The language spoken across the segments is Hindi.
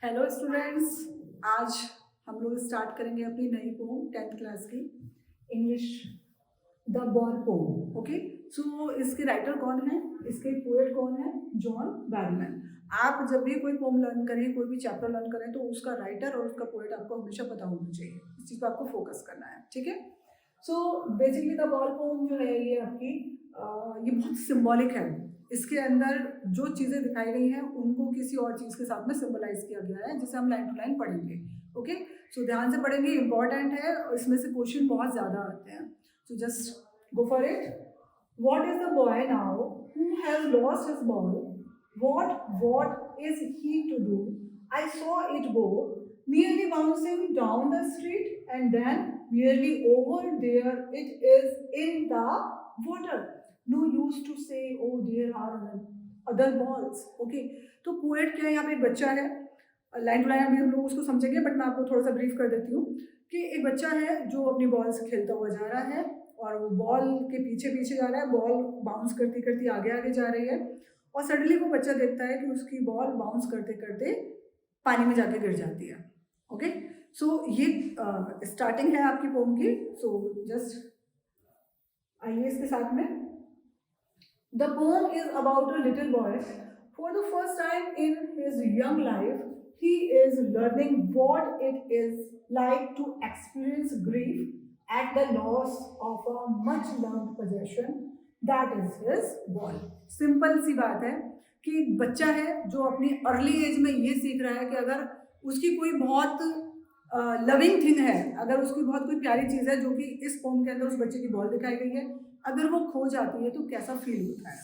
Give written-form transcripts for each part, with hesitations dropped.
Hello students. आज हम लोग स्टार्ट करेंगे अपनी नई पोम 10th क्लास की English the ball poem. Okay, so इसके राइटर कौन है, इसके पोएट कौन है? John Berryman. आप जब भी कोई पोम लर्न करें, कोई भी चैप्टर लर्न करें, तो उसका राइटर और उसका पोएट आपको हमेशा पता होना चाहिए। इस चीज़ पर आपको फोकस करना है, ठीक है। सो बेसिकली द बॉल पोम जो है ये आपकी ये बहुत सिंबॉलिक है। इसके अंदर जो चीज़ें दिखाई गई हैं उनको किसी और चीज़ के साथ में सिंबलाइज किया गया है, जिसे हम लाइन टू लाइन पढ़ेंगे। ओके, सो ध्यान से पढ़ेंगे, इंपॉर्टेंट है और इसमें से क्वेश्चन बहुत ज़्यादा आते हैं। So just go for it. What is the boy now who has lost his ball? What is he to do? I saw it go, nearly bouncing down the street, and then nearly over there it is in the water. No use to say, oh, there are other balls. Okay, तो पोएट क्या है? यहाँ पे एक बच्चा है, लाइन टू लाइन अभी हम लोग उसको समझेंगे, बट मैं आपको थोड़ा सा ब्रीफ कर देती हूँ कि एक बच्चा है जो अपनी बॉल से खेलता हुआ जा रहा है और वो बॉल के पीछे पीछे जा रहा है, बॉल बाउंस करती करती आगे आगे जा रही है और सडनली वो बच्चा देखता है कि उसकी बॉल बाउंस करते करते पानी में जाके गिर जाती है। ओके, सो ये स्टार्टिंग है आपकी पोम की। सो जस्ट आइए इसके साथ में। The pome is about a little boy. For the first time in his young life he is learning what it is like to experience grief at the loss of a much loved possession, that is his ball. Simple सी बात है कि एक बच्चा है जो अपनी अर्ली एज में ये सीख रहा है कि अगर उसकी कोई बहुत लविंग थिंग है, अगर उसकी बहुत कोई प्यारी चीज़ है, जो कि इस पोम के अंदर उस बच्चे की बॉल दिखाई गई है, अगर वो खो जाती है तो कैसा फील होता है।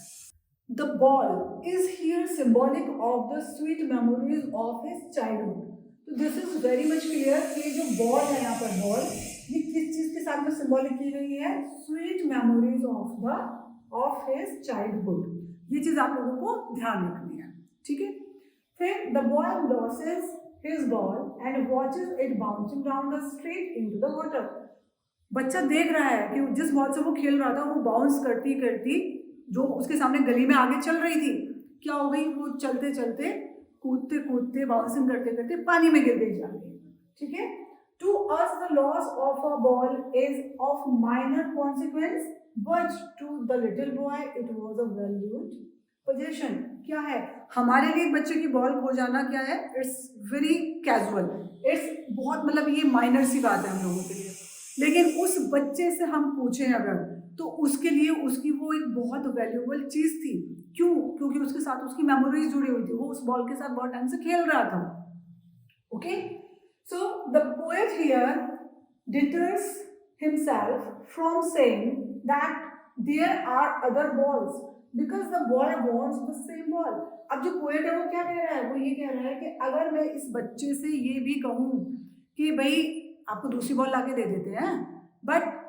The ball is here symbolic of the sweet memories of his childhood. तो this is very much clear कि जो ball है यहाँ पर ball, ये किस चीज़ के साथ में symbolic की गई है? Sweet memories of his childhood. ये चीज़ आप लोगों को ध्यान रखनी है, ठीक है। फिर the boy loses his ball and watches it bouncing down the street into the water. बच्चा देख रहा है कि जिस बॉल से वो खेल रहा था वो बाउंस करती करती जो उसके सामने गली में आगे चल रही थी, क्या हो गई? वो चलते चलते कूदते कूदते बाउंसिंग करते करते पानी में गिर गई जाके, ठीक है। To us the loss of a ball is of minor consequence, but to the little boy it was a valued position. क्या है हमारे लिए बच्चे की बॉल खो जाना? क्या है? इट्स वेरी कैजुअल, इट्स बहुत मतलब ये माइनर सी बात है हम लोगों के लिए, लेकिन उस बच्चे से हम पूछें अगर, तो उसके लिए उसकी वो एक बहुत वैल्यूबल चीज़ थी। क्यों? क्योंकि उसके साथ उसकी मेमोरीज जुड़ी हुई थी, वो उस बॉल के साथ बहुत टाइम से खेल रहा था। Okay, so the poet here deters himself from saying that there are other balls because the boy wants the same ball. अब जो पोएट है वो क्या कह रहा है? वो ये कह रहा है कि अगर मैं इस बच्चे से ये भी कहूँ कि भाई आपको दूसरी बॉल लाके दे देते हैं, बट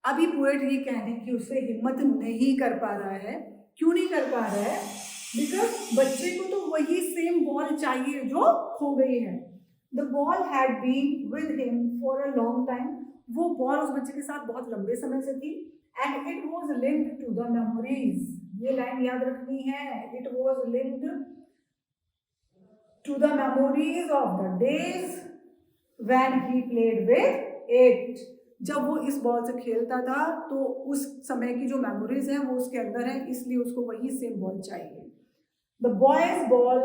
अभी पोएट ये कहने की उससे हिम्मत नहीं कर पा रहा है। क्यों नहीं कर पा रहा है? बिकॉज बच्चे को तो वही सेम बॉल चाहिए जो खो गई है। The ball had been with him for a long time. वो बॉल उस बच्चे के साथ बहुत लंबे समय से थी। And it was linked to the memories. ये लाइन याद रखनी है, it was linked to the memories of the days when he played with it. जब वो इस बॉल से खेलता था तो उस समय की जो मेमोरीज हैं वो उसके अंदर है, इसलिए उसको वही सेम बॉल चाहिए। The boy's ball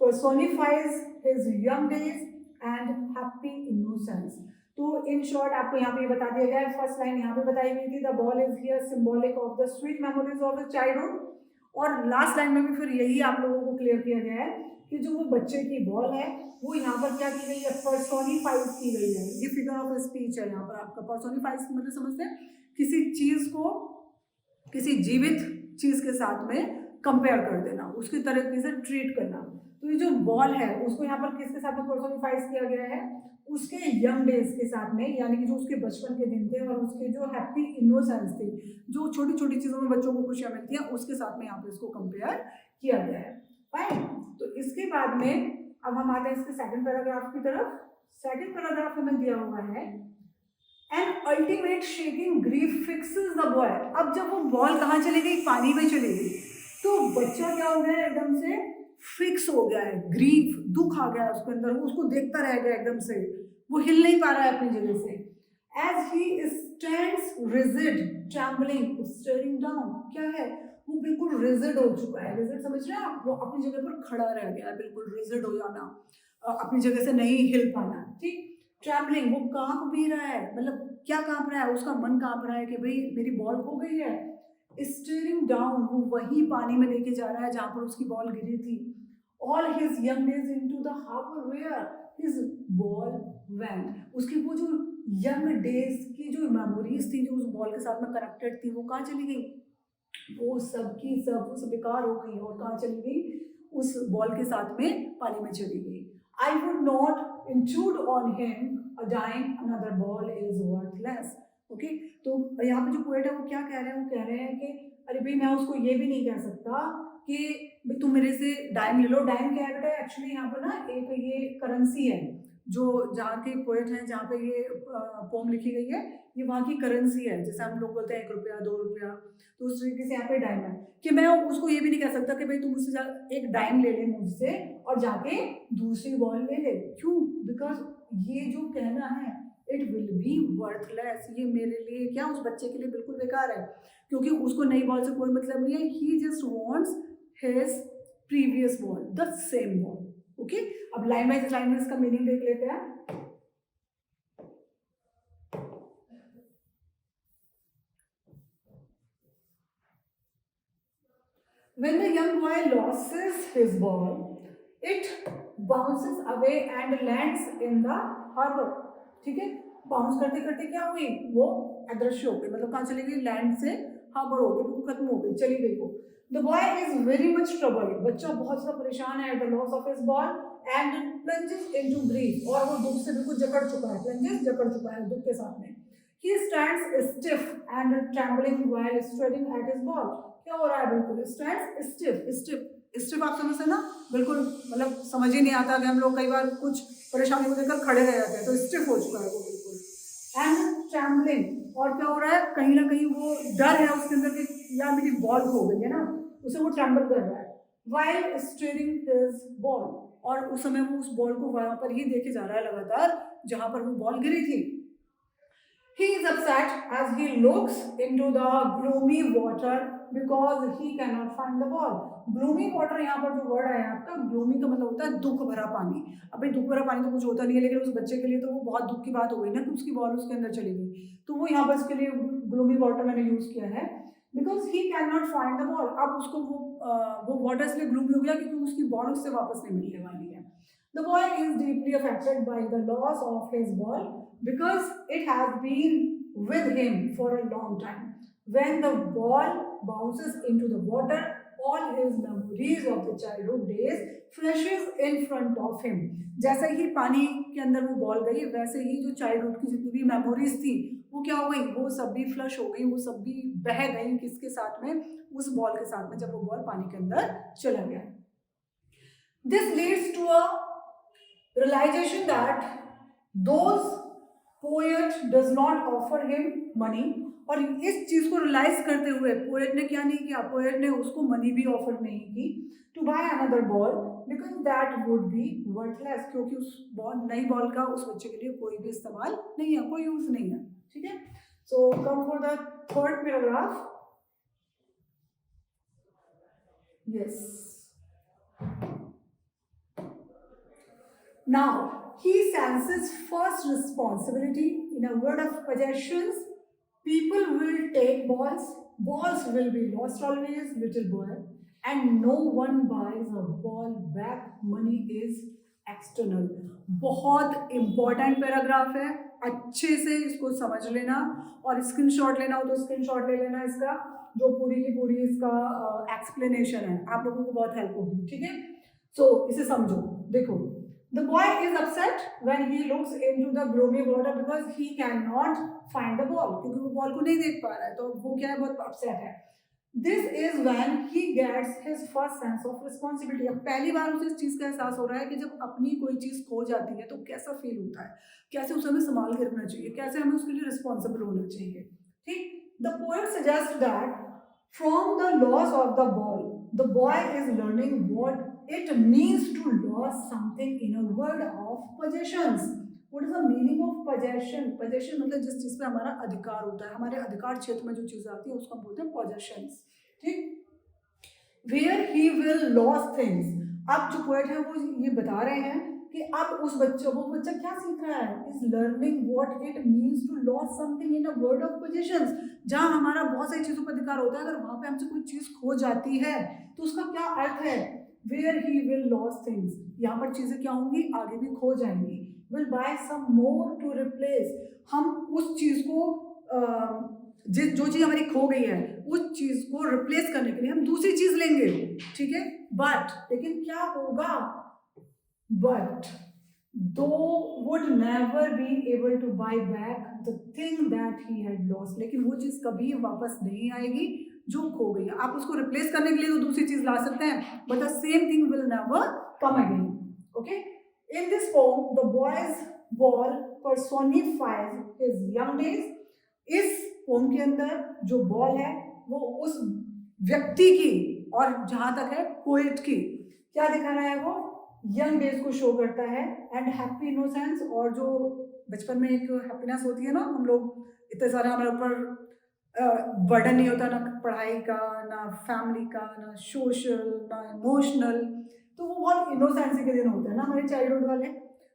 personifies his young days and happy innocence. तो इन शॉर्ट आपको यहाँ पे ये बता दिया गया है, फर्स्ट लाइन यहाँ पे बताई गई थी, the ball is here symbolic of the sweet memories of the childhood, और लास्ट लाइन में भी फिर यही आप लोगों को क्लियर किया गया है कि जो वो बच्चे की बॉल है वो यहाँ पर क्या की गई है? पर्सोनिफाइज की गई है। ये फिगर ऑफ स्पीच है यहाँ पर आपका। पर्सोनिफाइज मतलब समझते हैं किसी चीज को किसी जीवित चीज के साथ में कंपेयर कर देना, उसकी तरीके से ट्रीट करना। तो ये जो बॉल है उसको यहाँ पर किसके साथ में पर्सोनिफाइज किया गया है? उसके यंग डेज के साथ में, यानी कि जो उसके बचपन के दिन थे और उसके जो हैप्पी इनोसेंस थे, जो छोटी छोटी चीजों में बच्चों को खुशियां मिलती हैं, उसके साथ में यहाँ पर इसको कंपेयर किया गया है। फाइन, तो इसके बाद में अब हम आते हैं इसके सेकंड पैराग्राफ की तरफ। सेकंड पैराग्राफ हमें दिया हुआ है, an ultimate shaking grief fixes the boy. अब जब वो बॉल कहाँ चली गई? पानी में चली गई, तो बच्चा क्या हो गया? एकदम से फिक्स हो गया है, ग्रीफ दुख आ गया उसके अंदर, वो उसको देखता रह गया एकदम से, वो हिल नहीं पा रहा है अपनी जगह से। As he stands rigid trembling staring down, क्या है वो बिल्कुल रिजिड हो चुका है। रिजिड समझ रहे हैं आप, वो अपनी जगह पर खड़ा रह गया है, बिल्कुल रिजिड हो जाना, अपनी जगह से नहीं हिल पाना, ठीक। ट्रैम्बलिंग, वो कांप भी रहा है, मतलब क्या कांप रहा है, उसका मन कांप रहा है कि भाई मेरी बॉल खो गई है। स्टीयरिंग डाउन, वो वही पानी में लेके जा रहा है जहां पर उसकी बॉल गिरी थी। All his young days into the harbour where his ball went, उसकी वो जो यंग डेज की जो मेमोरीज थी, जो उस बॉल के साथ में कनेक्टेड थी, वो कहाँ चली गई, वो सब की सब उस बेकार हो गई, और कहाँ चली गई, उस बॉल के साथ में पानी में चली गई। I would not intrude on him a dime, another ball is worthless. Okay, तो यहाँ पे जो पोएट है वो क्या कह रहे हैं, वो कह रहे हैं कि अरे भाई मैं उसको ये भी नहीं कह सकता कि भाई तुम मेरे से डाइम ले लो। डाइम क्या है बेटा, एक्चुअली यहाँ पर ना एक ये करेंसी है, जो जहाँ के पोएट हैं, जहाँ पे ये पोम लिखी गई है, ये वहाँ की करेंसी है। जैसे हम लोग बोलते हैं 1 रुपया 2 रुपया, तो उस तरीके से यहाँ पे डाइम है। कि मैं उसको ये भी नहीं कह सकता कि भाई तुम मुझसे एक डाइम ले ले मुझसे और जाके दूसरी बॉल ले ले, क्यों, बिकॉज ये जो कहना है इट विल बी वर्थलेस, ये मेरे लिए क्या, उस बच्चे के लिए बिल्कुल बेकार है, क्योंकि उसको नई बॉल से कोई मतलब नहीं है। He just wants his previous ball, the same ball. Okay, अब लाइन वाइज लाइन में इसका मीनिंग देख लेते हैं। When the young boy loses his ball, it bounces away and lands in the harbor. ठीक है, बाउंस करते करते क्या हुई, वो अदृश्य हो गई, मतलब कहाँ चली गई, लैंड से हार्बर हो गई, वो खत्म हो गई, चली गई वो। The boy is very much troubled, बच्चा बहुत सा परेशान है, the loss of his ball and plunges into grief, और वो दुख से बिल्कुल जकड़ चुका है, plunges जकड़ चुका है दुख के साथ में। He stands stiff and trembling while staring at his ball. क्या हो रहा है, बिल्कुल स्टैंड स्टिफ। स्टिफ आप समझते हैं ना, बिल्कुल मतलब समझ ही नहीं आता कि हम लोग कई बार कुछ परेशानी को देखकर खड़े रह जाते हैं, तो स्टिफ हो चुका है वो बिल्कुल। एंड ट्रैम्बलिंग, और क्या हो रहा है, कहीं ना कहीं वो डर है उसके अंदर कि यार मेरी बॉल खो गई है ना, उसे वो ट्रैम्बल कर रहा है। वाइल स्टीयरिंग हिज बॉल, और उस समय वो उस बॉल को वहां पर ही देखे जा रहा है लगातार जहां पर वो बॉल गिरी थी। He is upset as he looks into the gloomy water because he cannot find the ball. Gloomy water यहाँ पर जो वर्ड है आपका, gloomy का मतलब होता है दुख भरा पानी। अब भाई दुख भरा पानी तो कुछ होता नहीं है, लेकिन उस बच्चे के लिए तो वो बहुत दुख की बात हो गई ना कि उसकी बॉल उसके अंदर चली गई, तो वो यहाँ पर इसके लिए gloomy water मैंने यूज किया है, because he cannot find the ball। अब उसको वो वाटर इसलिए gloomy हो गया क्योंकि उसकी बॉल उससे वापस नहीं मिलने वाली है। The boy is deeply affected by the loss of his ball because it has been with him for a long time. When the ball bounces into the water, all his memories of the childhood days flashes in front of him. जैसे ही पानी के अंदर वो बॉल गई, वैसे ही जो चाइल्डहुड की जितनी भी मेमोरीज थी वो क्या हो गई, वो सब भी फ्लश हो गई, वो सब भी बह गई, किसके साथ में, उस बॉल के साथ में, जब वो बॉल पानी के अंदर चला गया। This leads to a realization that those poet does not offer him money, और इस चीज को रियलाइज करते हुए पोएट ने क्या नहीं किया, पोएट ने उसको मनी भी ऑफर नहीं की to buy another ball, because that would be worthless, क्योंकि उस बॉल नई बॉल का उस बच्चे के लिए कोई भी इस्तेमाल नहीं है, कोई यूज नहीं है। ठीक है, so come for the third paragraph. Yes, now he senses first responsibility. In a world of possessions, people will take balls, balls will be lost always, little boy, and no one buys a ball back, money is external। बहुत इंपॉर्टेंट पैराग्राफ है, अच्छे से इसको समझ लेना, और स्क्रीनशॉट लेना हो तो स्क्रीनशॉट ले लेना, इसका जो पूरी की पूरी इसका एक्सप्लेनेशन है, आप लोगों को बहुत हेल्प होगी। ठीक है, सो इसे समझो। देखो, the boy is upset when he looks into the gloomy water because he cannot find the ball, क्योंकि वो बॉल को नहीं देख पा रहा है, तो वो क्या है, बहुत अपसेट है। This is when he gets his first sense of responsibility। अब पहली बार उसे इस चीज का एहसास हो रहा है कि जब अपनी कोई चीज खो जाती है तो कैसा फील होता है, कैसे उसे हमें संभाल के रखना चाहिए, कैसे हमें उसके लिए रिस्पॉन्सिबल होना चाहिए। ठीक, the poet suggests that from the loss of the ball, the boy is learning what it means to lose something in a world of possessions. What is the meaning of possession? Possession मतलब जिस चीज पे हमारा अधिकार होता है, हमारे अधिकार क्षेत्र में जो चीजें आती है उसको हम बोलते हैं possessions. ठीक, where he will lose things. अब जो पोएट है वो ये बता रहे हैं कि अब उस बच्चे, वो बच्चा क्या सीख रहा है, is learning what it means to loss something in a world of positions. जहां हमारा बहुत सारी चीजों पर अधिकार होता है, अगर वहां पे हमसे कोई चीज खो जाती है तो उसका क्या अर्थ है. Where he will loss things, यहाँ पर चीजें क्या होंगी, आगे भी खो जाएंगी. Will buy some more to replace, हम उस चीज को जो चीज हमारी खो गई है उस चीज को रिप्लेस करने के लिए हम दूसरी चीज लेंगे. ठीक है, बट लेकिन क्या होगा, but though would never be able to buy back the thing that he had lost. लेकिन वो चीज कभी वापस नहीं आएगी जो खो गई है. आप उसको रिप्लेस करने के लिए तो दूसरी चीज ला सकते हैं, but the same thing will never come again. Okay, in this poem the boy's ball personifies his young days. इस पोम के अंदर जो बॉल है वो उस व्यक्ति की और जहां तक है पोएट की क्या दिखाना है, वो यंग डेज को शो करता है. एंड हैप्पी इनोसेंस, और जो बचपन में एक हैप्पीनेस होती है ना, हम लोग इतने सारे हमारे ऊपर बर्डन नहीं होता, ना पढ़ाई का, ना फैमिली का, ना सोशल, ना इमोशनल, तो वो बहुत इनोसेंसी के दिन होते हैं ना हमारे चाइल्डहुड वाले.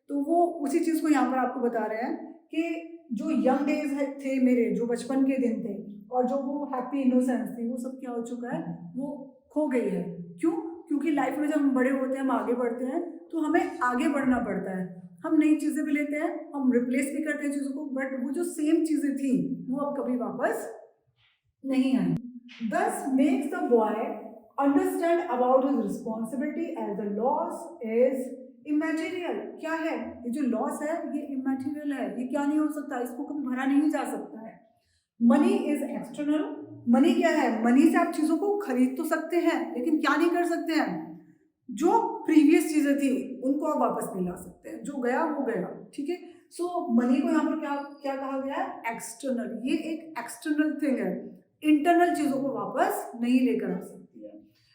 तो वो उसी चीज़ को यहाँ पर आपको बता रहे हैं कि जो यंग डेज थे मेरे, जो बचपन के दिन थे, और जो वो हैप्पी इनोसेंस थी, वो सब क्या हो चुका है, वो खो गई है. क्यों? क्योंकि लाइफ में जब हम बड़े होते हैं, हम आगे बढ़ते हैं, तो हमें आगे बढ़ना पड़ता है. हम नई चीज़ें भी लेते हैं, हम रिप्लेस भी करते हैं चीज़ों को, बट वो जो सेम चीज़ें थी वो अब कभी वापस नहीं आई. Thus makes the boy understand about his responsibility as the loss is immaterial. क्या है ये जो लॉस है, ये immaterial है, ये क्या नहीं हो सकता, इसको कभी भरा नहीं जा सकता है. Money is external. मनी क्या है, मनी से आप चीज़ों को खरीद तो सकते हैं, लेकिन क्या नहीं कर सकते हैं, जो प्रीवियस चीज़ें थी उनको आप वापस नहीं ला सकते हैं, जो गया वो गया. ठीक है, सो मनी को यहाँ पर क्या क्या कहा गया है, एक्सटर्नल. ये एक एक्सटर्नल थिंग है, इंटरनल चीज़ों को वापस नहीं लेकर आ सकती है.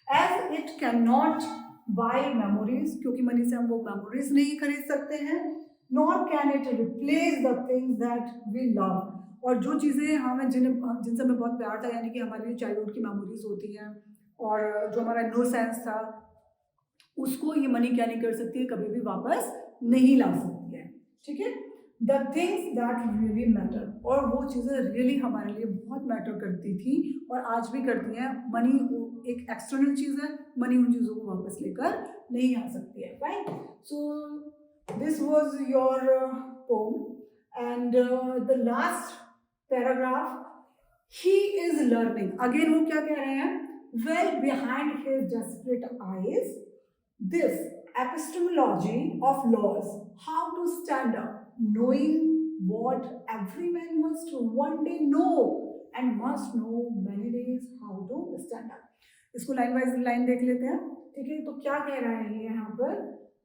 As it can not buy memories, क्योंकि मनी से हम वो मेमोरीज नहीं खरीद सकते हैं. Nor can it replace the things that we love. और जो चीज़ें हमें जिनसे हमें बहुत प्यार था, यानी कि हमारी चाइल्डहुड की मेमोरीज होती हैं और जो हमारा इनोसेंस था, उसको ये मनी क्या नहीं कर सकती है, कभी भी वापस नहीं ला सकती है. ठीक है, the things that really matter, और वो चीज़ें रियली हमारे लिए बहुत मैटर करती थी और आज भी करती हैं. मनी एक एक्सटर्नल चीज़ है, मनी उन चीज़ों को वापस लेकर नहीं आ सकती है. Right, so this was your poem and the last paragraph, he is learning. अगेन वो क्या कह रहे हैं, well behind his desperate eyes this epistemology of laws, how to stand up, knowing what every man must one day know and must know many days how to stand up. इसको लाइन वाइज लाइन देख लेते हैं. ठीक है, तो क्या कह रहा है ये यहाँ पर,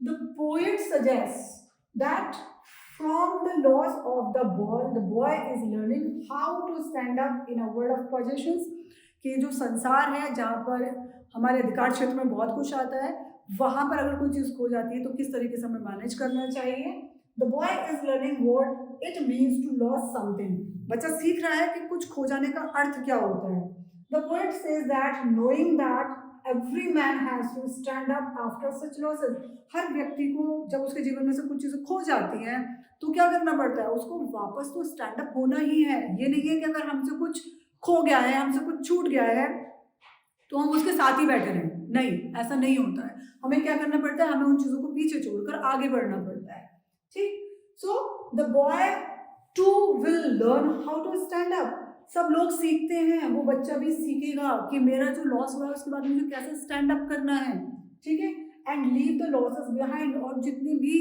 the poet suggests that from the laws of the boy is learning how to stand up in a world of possessions. कि जो संसार है जहाँ पर हमारे अधिकार क्षेत्र में बहुत कुछ आता है, वहाँ पर अगर कोई चीज़ खो जाती है तो किस तरीके से हमें मैनेज करना चाहिए. The boy is learning what it means to loss something. बच्चा सीख रहा है कि कुछ खो जाने का अर्थ क्या होता है. The poet says that knowing that every man has to stand up after such losses. हर व्यक्ति को जब उसके जीवन में से कुछ चीज़ें खो जाती हैं तो क्या करना पड़ता है, उसको वापस तो स्टैंड अप होना ही है. ये नहीं है कि अगर हमसे कुछ खो गया है, हमसे कुछ छूट गया है तो हम उसके साथ ही बैठे रहें. नहीं, ऐसा नहीं होता है. हमें क्या करना पड़ता है, हमें उन चीज़ों को पीछे छोड़कर आगे बढ़ना पड़ता है. ठीक, so the boy too will learn how to stand up. सब लोग सीखते हैं, वो बच्चा भी सीखेगा कि मेरा जो लॉस हुआ है उसके बाद मुझे कैसे स्टैंड अप करना है. ठीक है, and leave the losses behind. और जितने भी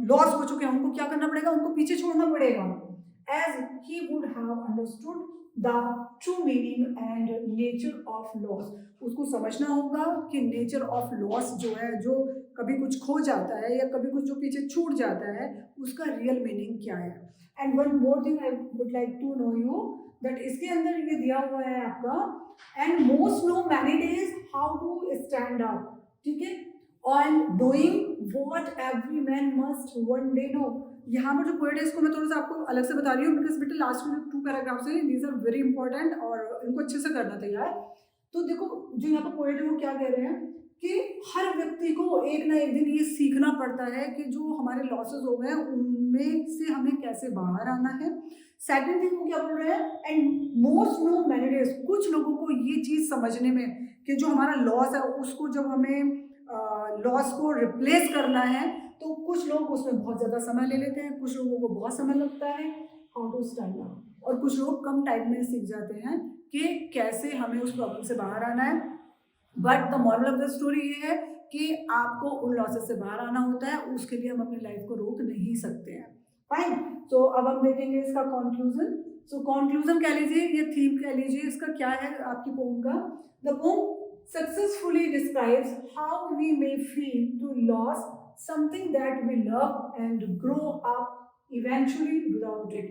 लॉस हो चुके हैं उनको क्या करना पड़ेगा, उनको पीछे छोड़ना पड़ेगा. As he would have understood the true meaning and nature of loss. उसको समझना होगा कि नेचर ऑफ लॉस जो है, जो कभी कुछ खो जाता है या कभी कुछ जो पीछे छूट जाता है, उसका रियल मीनिंग क्या है. And one more thing I would like to know you that इसके अंदर ये दिया हुआ है आपका, and most no many days how to stand up. ठीक है, on doing what every man must one day know. यहाँ पर जो पोएट है इसको मैं थोड़ा सा आपको अलग से बता रही हूँ, बिकॉज बेटा लास्ट में जो 2 पैराग्राफ्स हैं दीज आर वेरी इंपॉर्टेंट और इनको अच्छे से करना था यार। तो देखो जो यहाँ पर पोएट है वो क्या कह रहे हैं कि हर व्यक्ति को एक ना एक दिन ये सीखना पड़ता है कि जो हमारे लॉसेस हो गए हैं उनमें से हमें कैसे बाहर आना है। सेकंड थिंग वो क्या बोल रहे हैं, and most no many days, कुछ लोगों को ये चीज़ समझने में कि जो हमारा लॉस है उसको जब हमें लॉस को रिप्लेस करना है तो कुछ लोग उसमें बहुत ज़्यादा समय ले लेते हैं, कुछ लोगों को बहुत समय लगता है हाउ टू स्टाइल आउट, और कुछ लोग कम टाइम में सीख जाते हैं कि कैसे हमें उस प्रॉब्लम से बाहर आना है। But the moral of the story ये है कि आपको उन लॉसेस से बाहर आना होता है, उसके लिए हम अपनी लाइफ को रोक नहीं सकते हैं। फाइन, तो अब हम देखेंगे इसका कंक्लूजन। सो कंक्लूजन कह लीजिए या थीम कह लीजिए, इसका क्या है आपकी पोम का। The pome successfully describes how we may feel to lose something that we love and grow up eventually without it.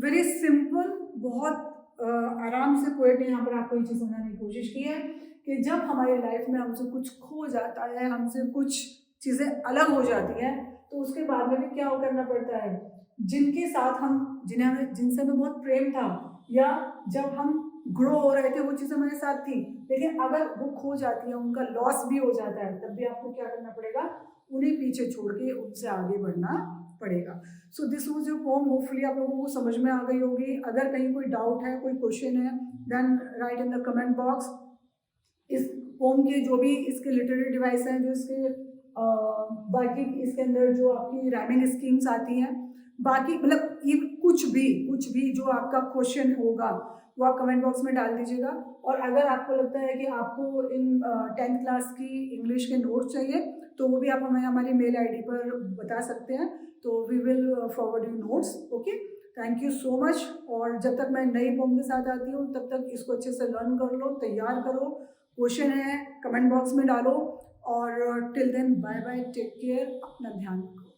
Very simple, बहुत आराम से पोएट ने यहाँ पर आपको ये चीज़ समझाने की कोशिश की है कि जब हमारी लाइफ में हमसे कुछ खो जाता है, हमसे कुछ चीज़ें अलग हो जाती हैं, तो उसके बाद में भी क्या करना पड़ता है, जिनके साथ हम जिनसे हमें बहुत प्रेम था या जब हम ग्रो हो रहे थे वो चीज़ हमारे साथ थी, लेकिन अगर वो खो जाती है, उनका लॉस भी हो जाता है, तब भी आपको क्या करना पड़ेगा, उन्हें पीछे छोड़ के उनसे आगे बढ़ना पड़ेगा। So this was your poem, hopefully आप लोगों को समझ में आ गई होगी। अगर कहीं कोई डाउट है, कोई क्वेश्चन है, then write in the comment box. इस पोम के जो भी इसके लिटरेरी डिवाइस हैं, जो इसके बाकी इसके अंदर जो आपकी राइमिंग स्कीम्स आती हैं, बाकी मतलब ये कुछ भी जो आपका क्वेश्चन होगा वो आप कमेंट बॉक्स में डाल दीजिएगा। और अगर आपको लगता है कि आपको इन 10th क्लास की इंग्लिश के नोट्स चाहिए तो वो भी आप हमें हमारी मेल आईडी पर बता सकते हैं, तो we will forward you notes. Okay, thank you so much. और जब तक मैं नई पोम के साथ आती हूँ तब तक इसको अच्छे से लर्न कर लो, तैयार करो, क्वेश्चन है कमेंट बॉक्स में डालो, और till then bye bye, take care, अपना ध्यान रखो।